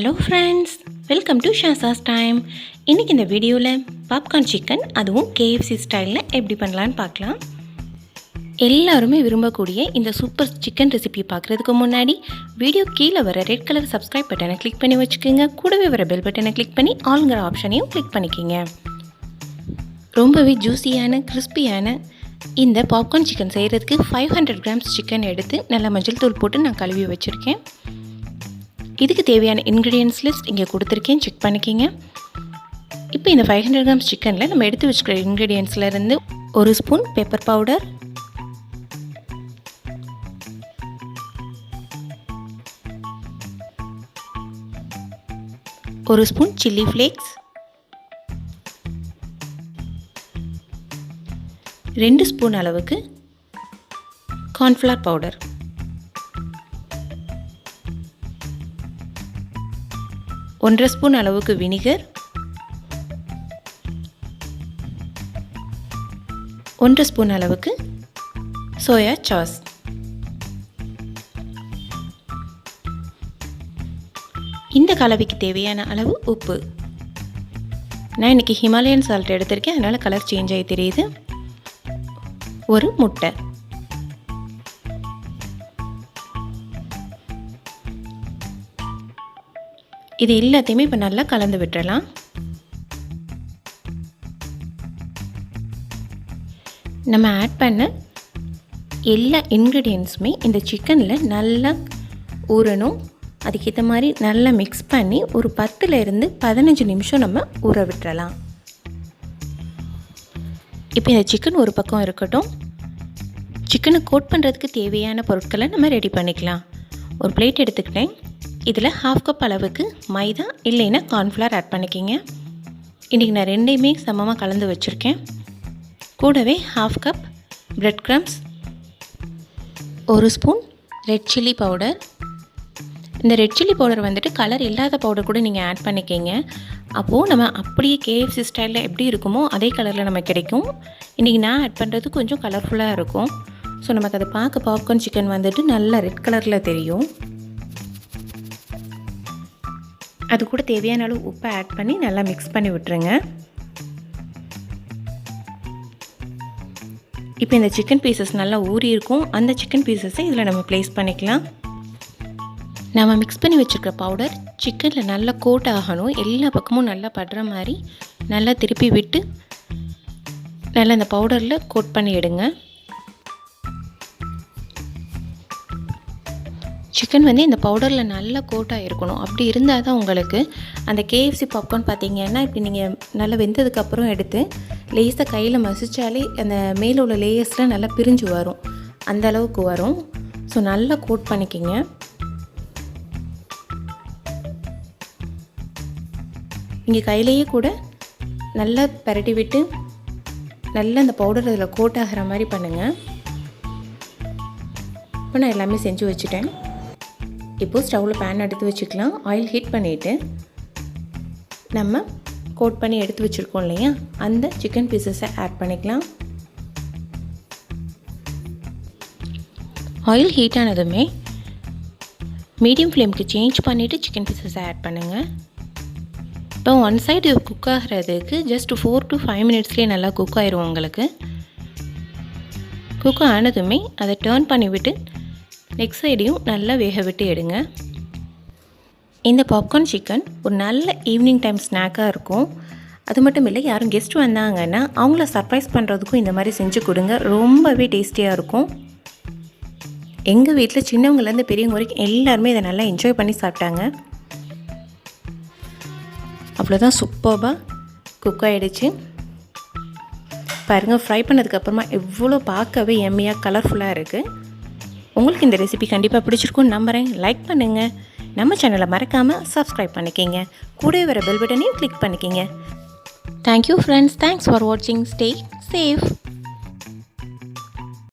Hello friends, welcome to Shasha's time. இன்றைக்கி இந்த வீடியோவில் பாப்கார்ன் சிக்கன், அதுவும் KFC ஸ்டைலில் எப்படி பண்ணலான்னு பார்க்கலாம். எல்லாருமே விரும்பக்கூடிய இந்த சூப்பர் சிக்கன் ரெசிபி பார்க்குறதுக்கு முன்னாடி வீடியோ கீழே வர ரெட் கலர் சப்ஸ்கிரைப் பட்டனை கிளிக் பண்ணி வச்சுக்கோங்க. கூடவே வர பெல் பட்டனை கிளிக் பண்ணி ஆல்ங்கிற ஆப்ஷனையும் கிளிக் பண்ணிக்கோங்க. ரொம்பவே ஜூஸியான கிறிஸ்பியான இந்த பாப்கார்ன் சிக்கன் செய்கிறதுக்கு 500 கிராம்ஸ் சிக்கன் எடுத்து நல்லா மஞ்சள் தூள் போட்டு நான் கழுவி வச்சுருக்கேன். இதுக்கு தேவையான இன்க்ரீடியன்ஸ் லிஸ்ட் இங்கே கொடுத்துருக்கேன், செக் பண்ணிக்கிங்க. இப்போ இந்த 500 கிராம்ஸ் சிக்கனில் நம்ம எடுத்து வச்சுக்கிற இன்க்ரீடியன்ஸ்லேருந்து 1 spoon pepper powder, 1 spoon chilli flakes, 2 spoon அளவுக்கு கார்ன்ஃப்ளவர் பவுடர், 1/2 ஸ்பூன் அளவுக்கு வினிகர், 1 ஸ்பூன் அளவுக்கு சோயா சாஸ். இந்த கலவைக்கு தேவையான அளவு உப்பு. நான் இன்றைக்கி ஹிமாலயன் சால்ட் எடுத்திருக்கேன், அதனால் கலர் சேஞ்ச் ஆகி தெரியுது. 1 முட்டை. இது எல்லாத்தையுமே இப்போ நல்லா கலந்து விட்டுறலாம். நம்ம ஆட் பண்ண எல்லா இன்க்ரீடியன்ஸுமே இந்த சிக்கனில் நல்லா ஊறணும். அதுக்கேற்ற மாதிரி நல்லா மிக்ஸ் பண்ணி ஒரு 10லேருந்து 15 நிமிஷம் நம்ம ஊற விட்டுறலாம். இப்போ இந்த சிக்கன் ஒரு பக்கம் இருக்கட்டும். சிக்கனை கோட் பண்ணுறதுக்கு தேவையான பொருட்களை நம்ம ரெடி பண்ணிக்கலாம். ஒரு பிளேட் எடுத்துக்கிட்டேன். இதில் 1/2 கப் அளவுக்கு மைதா இல்லைன்னா கார்ன்ஃப்ளவர் ஆட் பண்ணிக்கிங்க. இன்றைக்கி நான் ரெண்டையுமே சமமாக கலந்து வச்சுருக்கேன். கூடவே 1/2 cup breadcrumbs, 1 spoon red chilli powder. இந்த ரெட் சில்லி பவுடர் வந்துட்டு கலர் இல்லாத பவுடர் கூட நீங்கள் ஆட் பண்ணிக்கிங்க. அப்போது நம்ம அப்படியே KFC ஸ்டைலில் எப்படி இருக்குமோ அதே கலரில் நமக்கு கிடைக்கும். இன்றைக்கி நான் ஆட் பண்ணுறது கொஞ்சம் கலர்ஃபுல்லாக இருக்கும். ஸோ நமக்கு அதை பார்க்க பாப்கார்ன் சிக்கன் வந்துட்டு நல்லா ரெட் கலரில் தெரியும். அது கூட தேவையான அளவு உப்பை ஆட் பண்ணி நல்லா மிக்ஸ் பண்ணி விட்டுருங்க. இப்போ இந்த சிக்கன் பீசஸ் நல்லா ஊறி இருக்கும். அந்த சிக்கன் பீசஸை இதில் நம்ம ப்ளேஸ் பண்ணிக்கலாம். நம்ம மிக்ஸ் பண்ணி வச்சுருக்க பவுடர் சிக்கனில் நல்லா கோட் ஆகணும். எல்லா பக்கமும் நல்லா படுற மாதிரி நல்லா திருப்பி விட்டு நல்லா இந்த பவுடரில் கோட் பண்ணி எடுங்க. சிக்கன் வந்து இந்த பவுடரில் நல்லா கோட்டாக இருக்கணும். அப்படி இருந்தால் தான் உங்களுக்கு அந்த KFC பாப்கார்ன் பார்த்திங்கன்னா இப்படி நீங்கள் நல்லா வெந்ததுக்கப்புறம் எடுத்து லேஸாக கையில் மசிச்சாலே அந்த மேலே உள்ள லேயர்ஸ்லாம் நல்லா பிரிஞ்சு வரும். அந்த அளவுக்கு வரும். ஸோ நல்லா கோட் பண்ணிக்கிங்க. நீங்கள் கையிலேயே கூட நல்லா பரட்டி விட்டு நல்லா அந்த பவுடர் அதில் கோட் ஆகிற மாதிரி பண்ணுங்கள். இப்போ நான் எல்லாமே செஞ்சு வச்சுட்டேன். இப்போது ஸ்டவ்வில் பேன் எடுத்து வச்சுக்கலாம். ஆயில் ஹீட் பண்ணிவிட்டு நம்ம கோட் பண்ணி எடுத்து வச்சுருக்கோம் இல்லையா, அந்த சிக்கன் பீசஸை ஆட் பண்ணிக்கலாம். ஆயில் ஹீட் ஆனதுமே மீடியம் ஃப்ளேமுக்கு சேஞ்ச் பண்ணிவிட்டு சிக்கன் பீசஸை ஆட் பண்ணுங்கள். இப்போ ஒன் சைடு குக் ஆகிறதுக்கு ஜஸ்ட் 4 to 5 மினிட்ஸ்லேயே நல்லா குக் ஆயிரும். உங்களுக்கு குக் ஆனதுமே அதை டர்ன் பண்ணிவிட்டு நெக்ஸ்ட் சைடையும் நல்லா வேக விட்டு எடுங்க. இந்த பாப்கார்ன் சிக்கன் ஒரு நல்ல ஈவினிங் டைம் ஸ்நாக்காக இருக்கும். அது மட்டும் இல்லை, யாரும் கெஸ்ட் வந்தாங்கன்னா அவங்கள சர்ப்ரைஸ் பண்ணுறதுக்கும் இந்த மாதிரி செஞ்சு கொடுங்க. ரொம்பவே டேஸ்டியாக இருக்கும். எங்கள் வீட்டில் சின்னவங்கலேருந்து பெரியவங்க வரைக்கும் எல்லாருமே இதை நல்லா என்ஜாய் பண்ணி சாப்பிட்டாங்க. அவ்வளோதான், சூப்பராக குக் ஆகிடுச்சு. பாருங்கள், ஃப்ரை பண்ணதுக்கப்புறமா எவ்வளோ பார்க்கவே எம்மியாக கலர்ஃபுல்லாக இருக்குது. உங்களுக்கு இந்த ரெசிபி கண்டிப்பாக பிடிச்சிருக்குன்னு நம்புகிறேன். லைக் பண்ணுங்கள். நம்ம சேனலை மறக்காமல் சப்ஸ்கிரைப் பண்ணிக்கிங்க. கூட வர பெல் பட்டனையும் கிளிக் பண்ணிக்கிங்க. Thank you friends. தேங்க்ஸ் ஃபார் வாட்சிங். Stay safe.